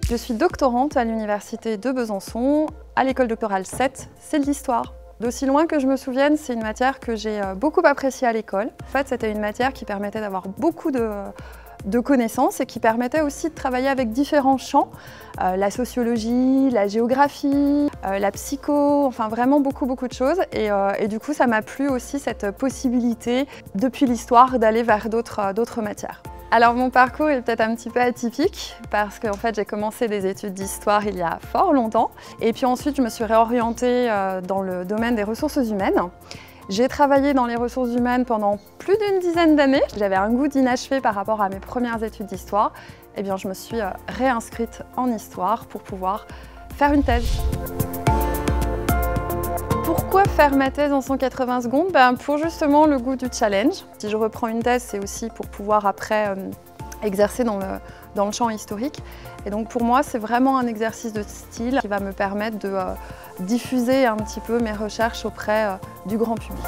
Je suis doctorante à l'université de Besançon, à l'école doctorale 7, c'est de l'histoire. D'aussi loin que je me souvienne, c'est une matière que j'ai beaucoup appréciée à l'école. En fait, c'était une matière qui permettait d'avoir beaucoup de connaissances et qui permettait aussi de travailler avec différents champs, la sociologie, la géographie, la psycho, enfin vraiment beaucoup de choses. Et du coup, ça m'a plu aussi cette possibilité, depuis l'histoire, d'aller vers d'autres matières. Alors mon parcours est peut-être un petit peu atypique parce qu'en fait j'ai commencé des études d'histoire il y a fort longtemps et puis ensuite je me suis réorientée dans le domaine des ressources humaines. J'ai travaillé dans les ressources humaines pendant plus d'une dizaine d'années. J'avais un goût d'inachevé par rapport à mes premières études d'histoire. Et bien je me suis réinscrite en histoire pour pouvoir faire une thèse. Pourquoi faire ma thèse en 180 secondes? Pour justement le goût du challenge. Si je reprends une thèse, c'est aussi pour pouvoir après exercer dans le champ historique. Et donc pour moi, c'est vraiment un exercice de style qui va me permettre de diffuser un petit peu mes recherches auprès du grand public.